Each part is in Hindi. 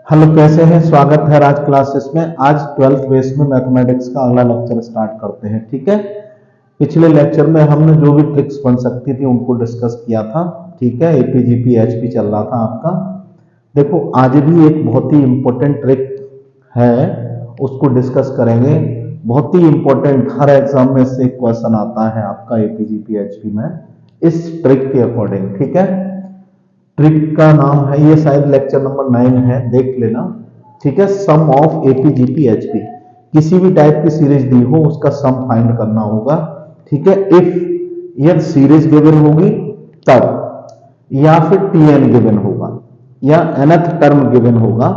हेलो, कैसे हैं? स्वागत है राज क्लासेस में। आज 12th बेस में मैथमेटिक्स का अगला लेक्चर स्टार्ट करते हैं। ठीक है, पिछले लेक्चर में हमने जो भी ट्रिक्स बन सकती थी उनको डिस्कस किया था। ठीक है, एपीजीपी एचपी चल रहा था आपका। देखो, आज भी एक बहुत ही इंपॉर्टेंट ट्रिक है, उसको डिस्कस करेंगे। बहुत ही इंपॉर्टेंट, हर एग्जाम में से एक क्वेश्चन आता है आपका एपीजीपी एचपी में इस ट्रिक के अकॉर्डिंग। ठीक है, ट्रिक का नाम है, ये शायद लेक्चर नंबर 9 है, देख लेना। ठीक है, सम ऑफ एपीजीपी एचपी, किसी भी टाइप की सीरीज दी हो उसका सम फाइंड करना होगा। ठीक है, इफ यह सीरीज गिवन होगी तब, या फिर टीएन गिवन होगा, या nth टर्म गिवन होगा,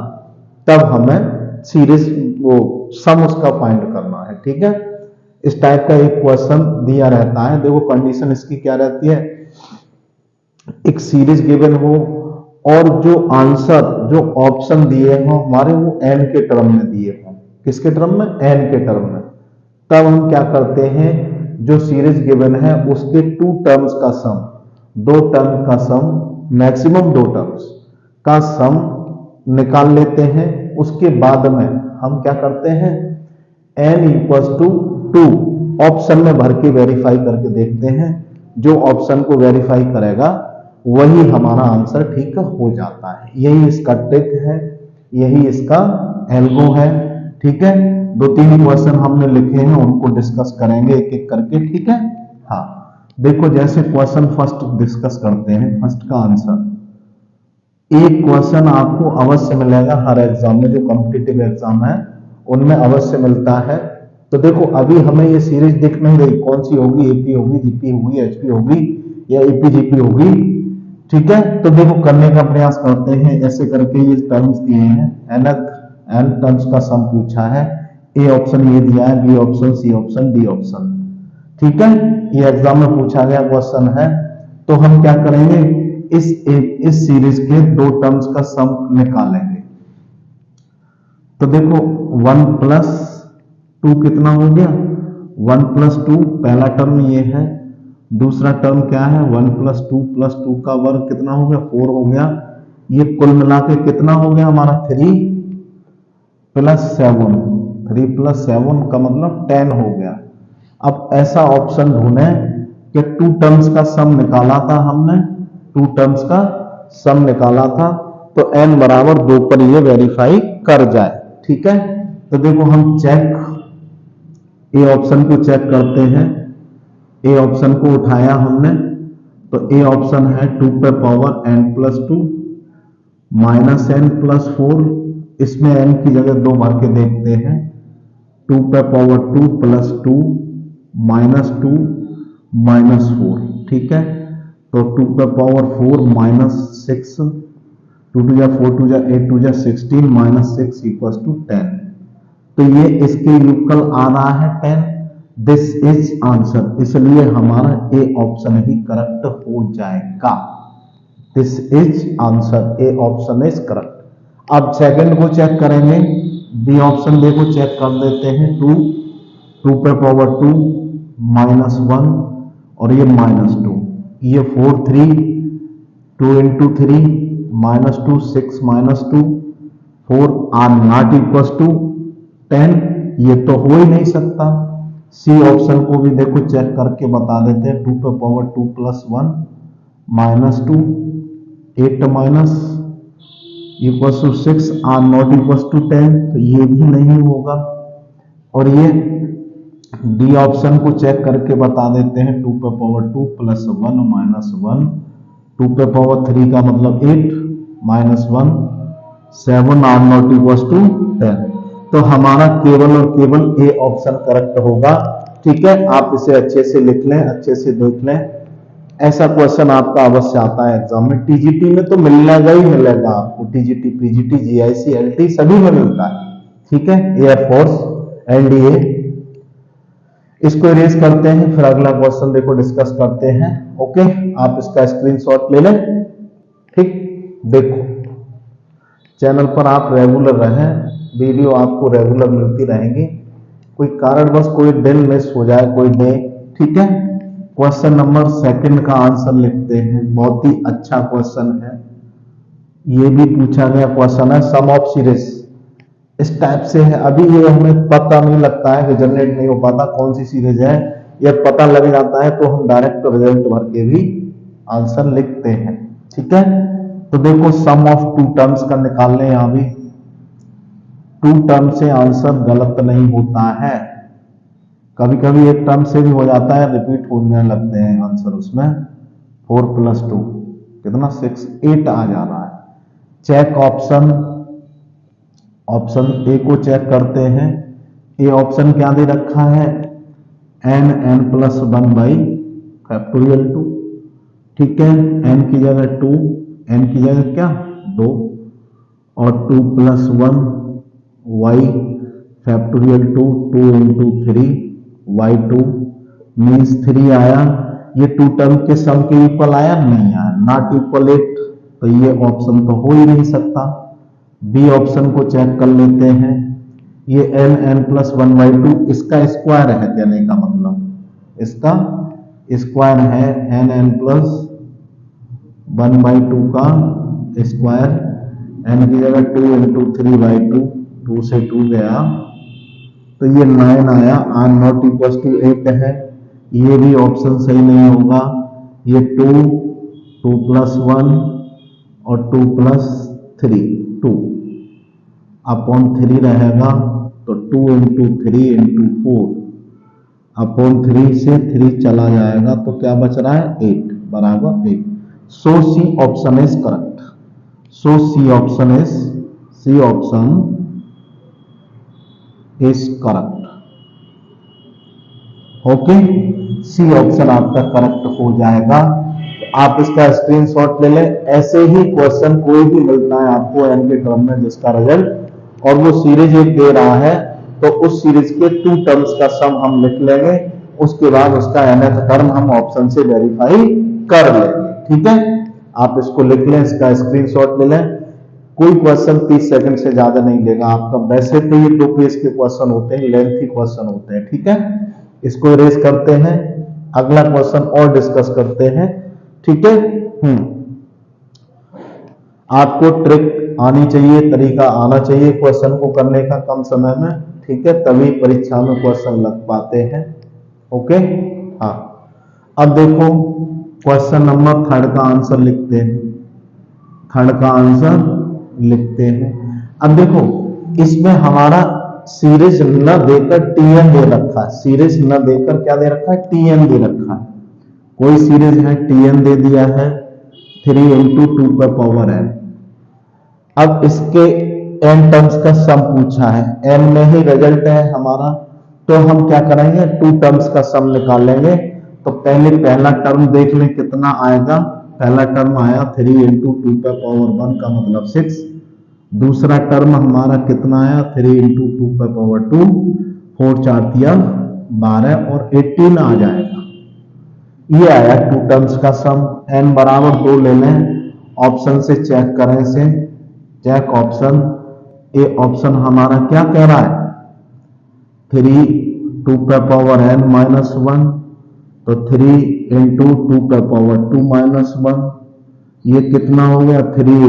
तब हमें सीरीज वो सम उसका फाइंड करना है। ठीक है, इस टाइप का एक क्वेश्चन दिया रहता है। देखो, कंडीशन इसकी क्या रहती है, एक सीरीज गिवन हो और जो आंसर, जो ऑप्शन दिए हो हमारे, वो एन के टर्म में दिए हो। किसके टर्म में? एन के टर्म में। तब हम क्या करते हैं, जो सीरीज गिवन है उसके टू टर्म्स का सम, दो टर्म का सम, मैक्सिमम दो टर्म्स का सम निकाल लेते हैं। उसके बाद में हम क्या करते हैं, n इक्वल्स टू 2 ऑप्शन में भर के वेरीफाई करके देखते हैं। जो ऑप्शन को वेरीफाई करेगा वही हमारा आंसर ठीक हो जाता है। यही इसका ट्रिक है, यही इसका एल्गो है। ठीक है, दो तीन क्वेश्चन हमने लिखे हैं, उनको डिस्कस करेंगे एक एक करके। ठीक है, हाँ देखो, जैसे क्वेश्चन फर्स्ट डिस्कस करते हैं। फर्स्ट का आंसर, एक क्वेश्चन आपको अवश्य मिलेगा हर एग्जाम में, जो कॉम्पिटिटिव एग्जाम है उनमें अवश्य मिलता है। तो देखो, अभी हमें ये सीरीज दिख नहीं रही, कौन सी होगी, एपी होगी, जीपी होगी, एचपी होगी, या एपीजीपी होगी। ठीक है, तो देखो करने का प्रयास करते हैं। ऐसे करके ये टर्म्स दिए हैं, एन टर्म्स का सम पूछा है। ए ऑप्शन ये दिया है, B option, C option, D option. ठीक है, ये एग्जाम में पूछा गया क्वेश्चन है। तो हम क्या करेंगे, इस सीरीज के दो टर्म्स का सम निकालेंगे। तो देखो, 1 प्लस 2 कितना हो गया, 1 प्लस 2 पहला टर्म ये है। दूसरा टर्म क्या है, 1 प्लस 2 का वर्ग कितना हो गया, 4 हो गया। ये कुल मिला के कितना हो गया हमारा, 3 प्लस 7। 3 प्लस 7 का मतलब 10 हो गया। अब ऐसा ऑप्शन ढूंढे कि टू टर्म्स का सम निकाला था हमने, टू टर्म्स का सम निकाला था, तो n बराबर 2 पर ये वेरीफाई कर जाए। ठीक है, तो देखो हम ए ऑप्शन को चेक करते हैं। ए ऑप्शन को उठाया हमने, तो ए ऑप्शन है 2 पे power n plus 2 minus n plus 4। इसमें n की जगह 2 भर के देखते हैं। 2 पे पावर 2 प्लस 2 माइनस 2 माइनस 4। ठीक है, तो 2 पे पावर 4 माइनस 6, 2 टू जा 4, 2 जा 8, 2 जा 16 माइनस 6 इक्वल्स टू 10। तो ये इसके यूकल आ रहा है 10। दिस इज आंसर, इसलिए हमारा ए ऑप्शन ही करेक्ट हो जाएगा। This is answer, A option is correct. अब सेकंड को चेक करेंगे। बी ऑप्शन देखो चेक कर देते हैं। 2 पे पावर 2 माइनस 1 और ये माइनस 2, ये 4 3, 2 into 3 minus 2, 6 minus 2, 4 are not equal to 10। ये तो हो ही नहीं सकता। सी ऑप्शन को भी देखो चेक करके बता देते हैं। 2 पे power 2 plus 1 minus 2, 8 minus equal to 6 are not equal to 10, तो ये भी नहीं होगा। और ये डी ऑप्शन को चेक करके बता देते हैं। 2 पे पावर 2 प्लस 1 माइनस 1, 2 पे पावर 3 का मतलब 8 minus 1, 7 are not equal to 10। तो हमारा केवल और केवल ए ऑप्शन करेक्ट होगा। ठीक है, आप इसे अच्छे से लिख लें, अच्छे से देख लें। ऐसा क्वेश्चन आपका अवश्य आता है एग्जाम में। टीजीटी में तो मिलेगा ही मिलेगा आपको, टीजीटी, पीजीटी, जीआईसी, एलटी सभी में मिलता है। ठीक है, एयरफोर्स, एनडीए। इसको इरेज करते हैं, फिर अगला क्वेश्चन देखो डिस्कस करते हैं। ओके, आप इसका स्क्रीनशॉट ले लें। ठीक, देखो चैनल पर आप रेगुलर रहें, वीडियो आपको रेगुलर मिलती रहेंगी। कोई कारणवश कोई दिन मिस हो जाए, कोई डे। ठीक है, क्वेश्चन नंबर सेकंड का आंसर लिखते हैं। बहुत ही अच्छा क्वेश्चन है, ये भी पूछा गया क्वेश्चन है सम ऑफ सीरीज, इस टाइप से है। अभी ये हमें पता नहीं लगता है कि जनरेट नहीं हो पाता कौन सी सीरीज है, यह पता लग जाता है तो हम डायरेक्ट रिजल्ट भर के भी आंसर लिखते हैं। ठीक है, तो देखो सम ऑफ टू टर्म्स का निकाल लें। यहां भी टू टर्म से आंसर गलत नहीं होता है, कभी कभी एक टर्म से भी हो जाता है, रिपीट होने लगते हैं आंसर उसमें। 4 + 2 कितना 6, 8 आ जा रहा है। चेक ऑप्शन, ऑप्शन ए को चेक करते हैं। ए ऑप्शन क्या दे रखा है, n+1/2। ठीक है, n की जगह 2, n की जगह क्या 2, और 2 + 1 y(2) 2 × 3 y2 मीन्स 3 आया। ये टू टर्म के सम के इक्वल आया नहीं आया, नॉट इक्वल 8, तो ये ऑप्शन तो हो ही नहीं सकता। बी ऑप्शन को चेक कर लेते हैं। ये n+1/2 इसका स्क्वायर है, कहने का मतलब इसका स्क्वायर है n+1/2 का स्क्वायर। n की जगह 2 × 3/2, 2 से 2 गया तो ये 9 आया। r नॉट इक्वल टू 8 है, ये भी ऑप्शन सही नहीं होगा। ये 2 + 1 और 2 + 3 2/3 रहेगा, तो 2 × 3 × 4/3 से 3 चला जाएगा तो क्या बच रहा है 8 = 8। So C option is correct. So C option is correct. Okay, C option आपका करेक्ट हो जाएगा। तो आप इसका स्क्रीनशॉट ले लें। ऐसे ही क्वेश्चन कोई भी मिलता है आपको एन के टर्म में जिसका रिजल्ट और वो सीरीज एक दे रहा है, तो उस सीरीज के टू टर्म्स का सम हम लिख लेंगे, उसके बाद उसका nth टर्म हम ऑप्शन से वेरीफाई कर लेंगे। ठीक है, आप इसको लिख लें, इसका स्क्रीनशॉट ले लें। कोई क्वेश्चन 30 सेकंड से ज्यादा नहीं लेगा आपका। वैसे तो ये 2 पेज के क्वेश्चन होते हैं, लेंथी क्वेश्चन होते हैं। ठीक है, इसको इरेज करते हैं, अगला क्वेश्चन और डिस्कस करते हैं। ठीक है, आपको ट्रिक आनी चाहिए, तरीका आना चाहिए क्वेश्चन को करने का कम समय में। ठीक है, तभी परीक्षा में क्वेश्चन लग पाते हैं। ओके, हाँ, अब देखो क्वेश्चन नंबर 3 का आंसर लिखते हैं। 3 का आंसर लिखते हैं। अब देखो इसमें हमारा सीरीज न देकर टीएन दे रखा है। सीरीज न देकर क्या दे रखा है, टीएन दे रखा है। कोई सीरीज है, टीएन दे दिया है 3 × 2n। अब इसके n टर्म्स का सम पूछा है, n में ही रिजल्ट है हमारा, तो हम क्या करेंगे, 2 टर्म्स का सम निकाल लेंगे। तो पहले पहला टर्म देख लें कितना आएगा। पहला टर्म आया 3 × 2n का मतलब 6। दूसरा टर्म हमारा कितना आया 3 × 2n, 4 4 12 और 18 आ जाएगा। ये आया 2 टर्म्स का सम। n = 2 ले लें, ऑप्शन से चेक करें से, चेक ऑप्शन। ए ऑप्शन हमारा क्या कह रहा है 3 2n-1, तो 3 × 2n-2 -1, ये कितना हो गया 3 ×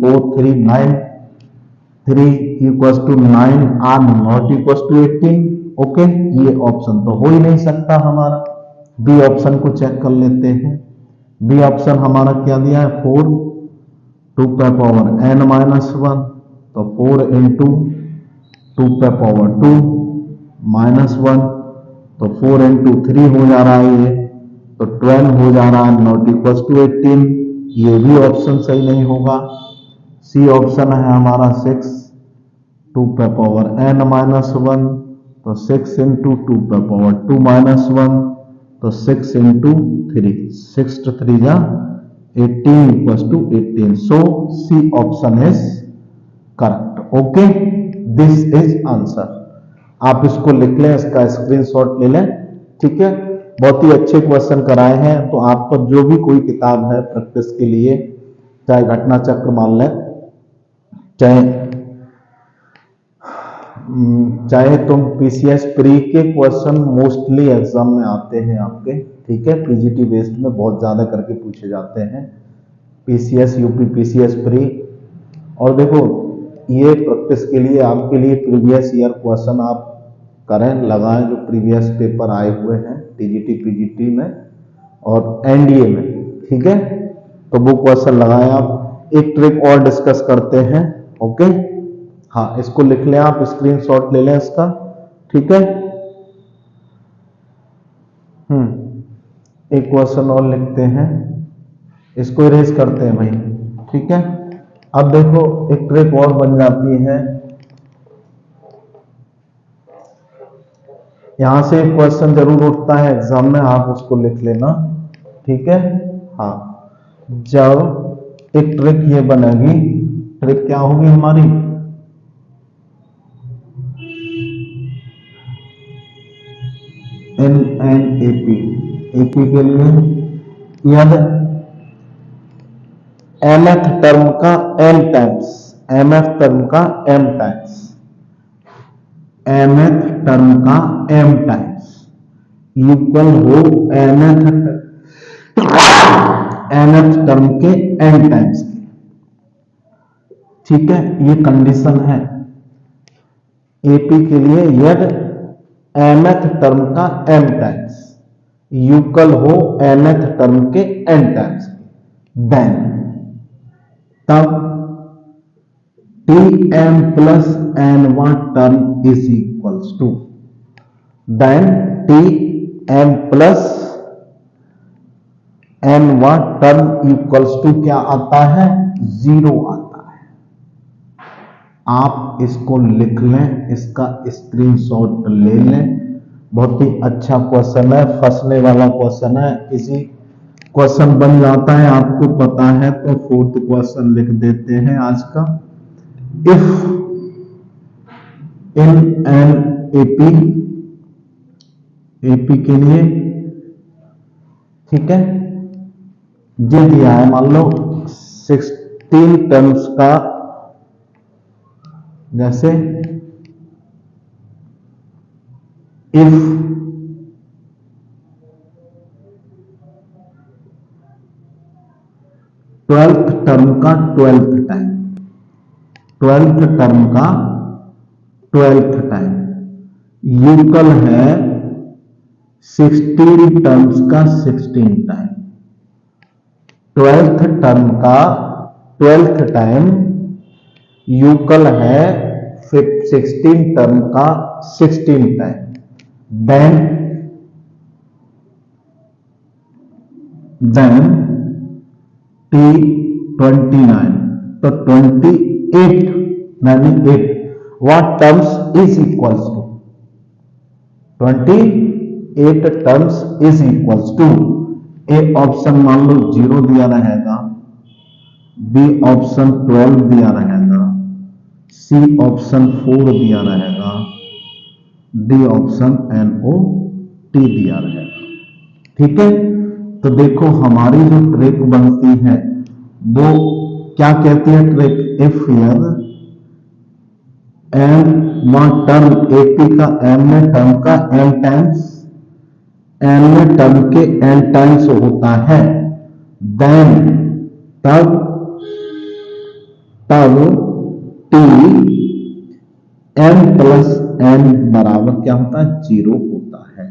4 3 9, 3 = 9, r not equal to 18। Okay, ये ऑप्शन तो हो ही नहीं सकता हमारा। बी ऑप्शन को चेक कर लेते हैं। बी ऑप्शन हमारा क्या दिया है 4 2n-1, तो 4 × 2n-2 -1, तो 4 × 3 हो जा रहा है ये, तो 12 हो जा रहा है, नॉट इक्वल टू 18। ये भी ऑप्शन सही नहीं होगा। सी ऑप्शन है हमारा 6 2n-1, तो 6 × 2n-2 -1, तो 6 × 3, 6 × 3 = 18 = 18। So C option is correct. Okay, this is answer. आप इसको लिख लें, इसका स्क्रीनशॉट ले लें। ठीक है, बहुत ही अच्छे क्वेश्चन कराए हैं। तो आप पर जो भी कोई किताब है प्रैक्टिस के लिए, चाहे घटना चक्र मान लें, चाहे तुम पीसीएस प्री के क्वेश्चन मोस्टली एग्जाम में आते हैं आपके। ठीक है, पीजीटी बेस्ड में बहुत ज्यादा करके पूछे जाते हैं। पीसीएस यूपी पीसीएस प्री और देखो ये प्रैक्टिस के लिए आपके लिए प्रीवियस ईयर क्वेश्चन आप करें, लगाएं, जो प्रीवियस पेपर आए हुए हैं टीजीटी पीजीटी में और एनडीए में, ठीक है। तो वो क्वेश्चन लगाएं आप। एक ट्रिक और डिस्कस करते हैं, ओके। हाँ, इसको लिख लें आप, स्क्रीनशॉट ले लें इसका, ठीक है। एक क्वेश्चन और लिखते हैं, इसको इरेज करते हैं भाई, ठीक है। अब देखो एक ट्रिक और बन जाती है, यहां से एक क्वेश्चन जरूर उठता है एग्जाम में, आप उसको लिख लेना, ठीक है। हाँ, जब एक ट्रिक ये बनेगी, ट्रिक क्या होगी हमारी, एन एन एपी, एपी के लिए यदि mth टर्म का m टाइम्स, mth टर्म का m टाइम्स, mth टर्म का m टाइम्स इक्वल हो nth टर्म के n टाइम्स की, ठीक है। ये कंडीशन है एपी के लिए, यदि mth टर्म का m टाइम्स इक्वल हो nth टर्म के n टाइम्स की, देन तब Tm plus n1 term is equals to, then Tm plus n1 term equals to क्या आता है, 0 आता है। आप इसको लिख लें, इसका स्क्रीनशॉट ले लें, बहुत ही अच्छा क्वेश्चन है, फंसने वाला क्वेश्चन है। इसी क्वेश्चन बन जाता है, आपको पता है तो फोर्थ क्वेश्चन लिख देते हैं आज का। If in an AP, AP के लिए, ठीक है, ये दिया है, मान लो 16 टर्म्स का, जैसे इफ 12th टर्म का 12th टाइम, 12th टर्म का 12th टाइम इक्वल है 16 टर्म्स का 16 टाइम, 12th टर्म का 12th टाइम इक्वल है 16 टर्म का 16 टाइम, देन T29, तो 28 यानी 8 what terms is equals to 28 terms is equals to, A option मान लो 0 दिया रहेगा, बी ऑप्शन 12 दिया रहेगा, सी ऑप्शन 4 दिया रहेगा, डी ऑप्शन NOT दिया रहेगा, ठीक है। तो देखो हमारी जो ट्रिक बनती है वो क्या कहती है ट्रिक, इफ यदि m टर्म एपी का m टर्म का m टाइम्स, n टर्म के n टाइम्स होता है, देन तब t m प्लस n बराबर क्या होता है, 0 होता है।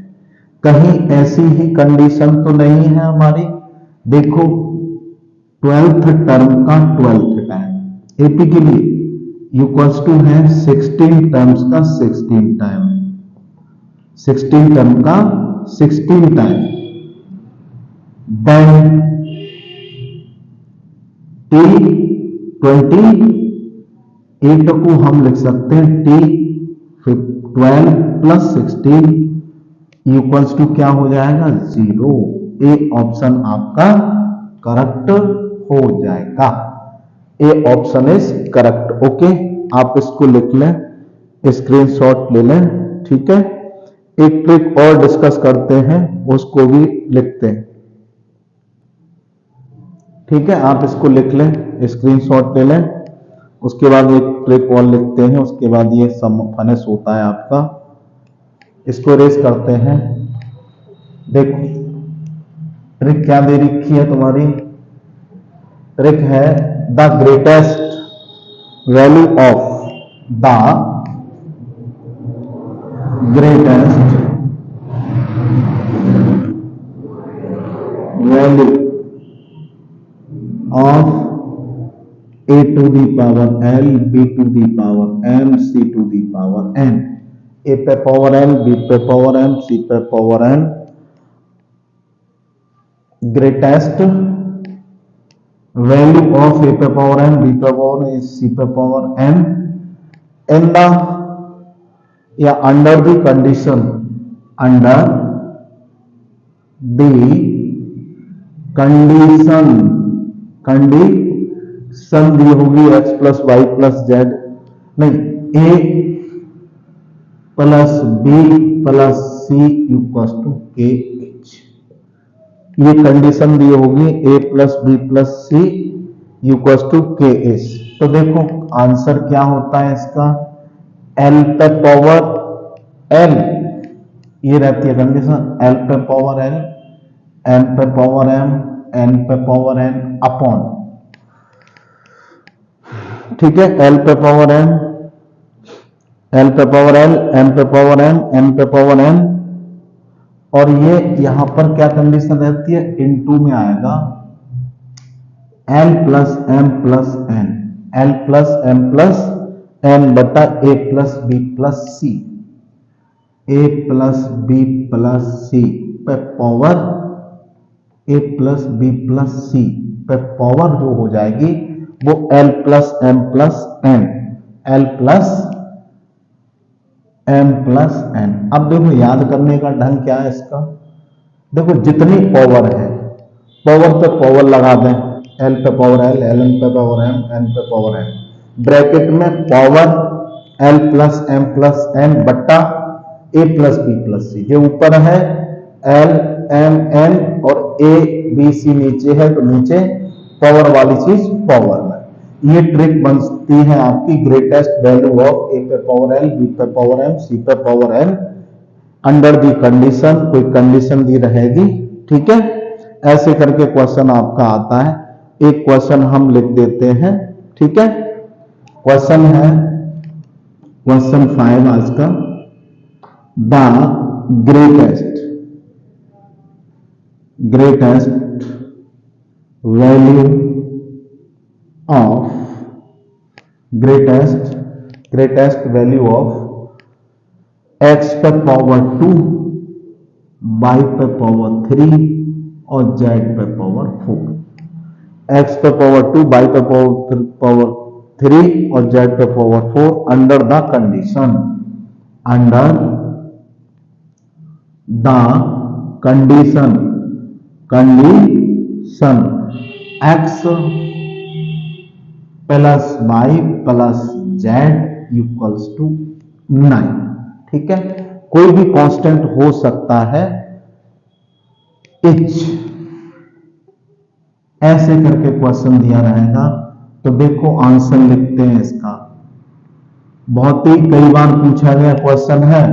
कहीं ऐसी ही कंडीशन तो नहीं है हमारी, देखो 12th टर्म का 12th टाइम एपी के लिए इक्वल्स टू है 16 टर्म्स का 16 टाइम, 16 टर्म का 16 टाइम, देन T28 को हम लिख सकते हैं T12 प्लस 16 इक्वल्स टू क्या हो जाएगा, 0। ए ऑप्शन आपका करेक्ट हो जाएगा, A option is correct, okay. आप इसको लिख लें, स्क्रीनशॉट ले लें, ठीक है। एक ट्रिक और डिस्कस करते हैं, उसको भी लिखते हैं, ठीक है। आप इसको लिख लें, स्क्रीनशॉट ले लें, उसके बाद एक ट्रिक और लिखते हैं, उसके बाद ये सम फिनिश होता है आपका। इसको रेस करते हैं, देखो ट्रिक क्या दे रखी है तुम्हारी, ट्रिक है the greatest value of the greatest value of a to the power l, b to the power m, c to the power n, a पे पावर l, b पे पावर m, c पे power n, greatest value of a पे पावर n, b पे पावर n, c पे पावर n इन द या under the condition, under the condition, condition दी होगी x plus y plus z, नहीं a plus b plus c equal to k h, ये कंडीशन दी होगी a plus b plus c equal to k h. तो देखो आंसर क्या होता है इसका, l पे पावर l, ये रहती है कंडीशन, l पे पावर l, m पे पावर m, n पे पावर n अपॉन, ठीक है, l पे पावर n, l पे पावर l, m पे पावर n, n पे पावर n, और ये यहां पर क्या कंडीशन रहती है, इनटू में आएगा l plus m plus n, l plus m plus n बटा a plus b plus c, a plus b plus c पे power a plus b plus c पे पावर जो हो जाएगी वो l plus m plus n, l plus m plus n। अब देखो याद करने का ढंग क्या है इसका, देखो जितनी पावर है पावर पे पावर लगा दें, l पे पावर l, ln पे पावर m, n पे पावर n, ब्रैकेट में power l plus m plus n बट्टा a plus b plus c, जो ऊपर है l m n और a b c नीचे है, तो नीचे पावर वाली चीज पावर में। ये ट्रिक बनती है आपकी ग्रेटेस्ट वैल्यू ऑफ a पे पावर l, b पे पावर m, c पे power n under the condition, कोई कंडीशन दी रहेगी, ठीक है, ऐसे करके क्वेश्चन आपका आता है। एक क्वेश्चन हम लिख देते हैं, ठीक है, क्वेश्चन है क्वेश्चन 5 आज का, the greatest value of greatest value of x पे पावर 2, y पे पावर 3 और z पे पावर 4, x पे पावर 2, y पे पावर 3 और z पे power 4 under the condition, under the condition x plus y plus z equals to 9, ठीक है, कोई भी कांस्टेंट हो सकता है h, ऐसे करके क्वेश्चन दिया रहेगा। तो देखो आंसर लिखते हैं इसका, बहुत ही कई बार पूछा गया क्वेश्चन है,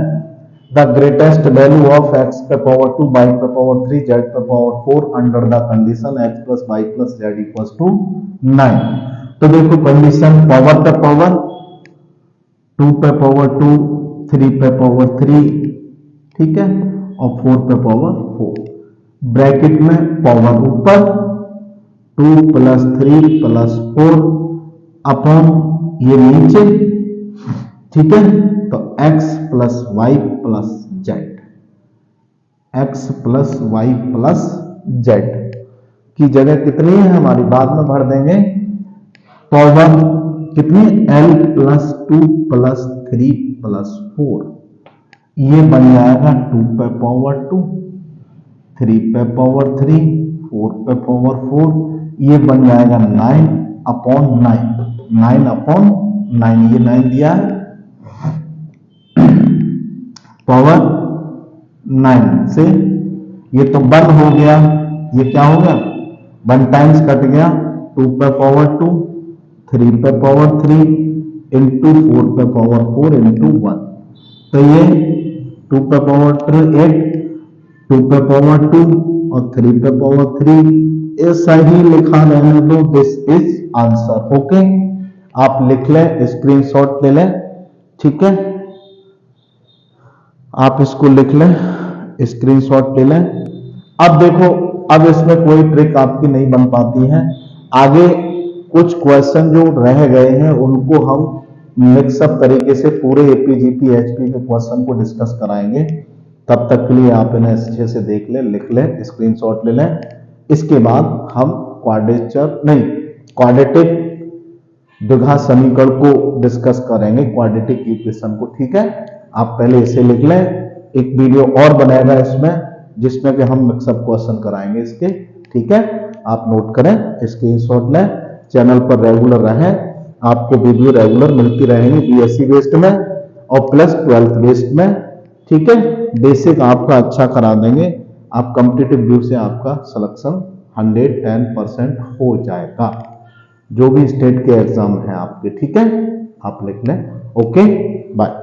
the greatest value of x पे पावर 2, y पे पावर 3, z पे power 4 under the condition x plus y plus z equals to 9। तो देखो कंडीशन पावर पे पावर, 2 पे पावर 2, 3 पे पावर 3, ठीक है, और 4 पे पावर 4, ब्रैकेट में पावर ऊपर 2 प्लस 3 प्लस 4 अपॉन ये नीचे, ठीक है, तो x plus y plus z, x plus y plus z की जगह कितनी है हमारी, बाद में भर देंगे, पावर कितनी, l प्लस 2 प्लस 3 प्लस 4, ये बन जाएगा 2 पे पावर 2, 3 पे पावर 3, 4 पे पावर 4, ये बन जाएगा 9 अपॉन 9, 9 अपॉन 9, ये 9 दिया है, पावर 9 से ये तो 1 हो गया, ये क्या हो गया 1 टाइम्स कट गया, 2 पे पावर 2, 3 पे पावर 3 इंटू 4 पे पावर 4 इंटू 1, तो ये 2 पे पावर 3 8, 2 पे पावर 2 और 3 पे पावर 3, ऐसा ही लिखा रहने दो, दिस इज आंसर, ओके। आप लिख लें, स्क्रीनशॉट ले लें, ठीक है। आप इसको लिख लें, स्क्रीनशॉट ले लें। अब देखो, अब इसमें कोई ट्रिक आपकी नहीं बन पाती है। आगे कुछ क्वेश्चन जो रह गए हैं उनको हम मिक्सअप तरीके से पूरे एपीजीपी एचपी के क्वेश्चन को डिस्कस कराएंगे। तब तक के लिए आप इन्हें अच्छे से देख लें, लिख लें, स्क्रीनशॉट ले लें। इसके बाद हम क्वाड्रेटिक द्विघात समीकरण को डिस्कस करेंगे, क्वाड्रेटिक इक्वेशन को, ठीक है। आप पहले इसे लिख लें। एक वीडियो और बनाएगा इसमें, जिसमें कि हम मिक्सअप क्वेश्चन कराएंगे इसके, ठीक है। आप नोट करें, स्क्रीनशॉट लें, चैनल पर रेगुलर रहें, आपको वीडियो रेगुलर मिलती रहेंगी बीएससी बेस्ड में और प्लस 12th बेस्ड में, ठीक है। बेसिक आपका अच्छा करा देंगे, आप कॉम्पिटिटिव व्यू से आपका सिलेक्शन 110% हो जाएगा, जो भी स्टेट के एग्जाम है आपके, ठीक है। आप लिख लें। Okay, bye.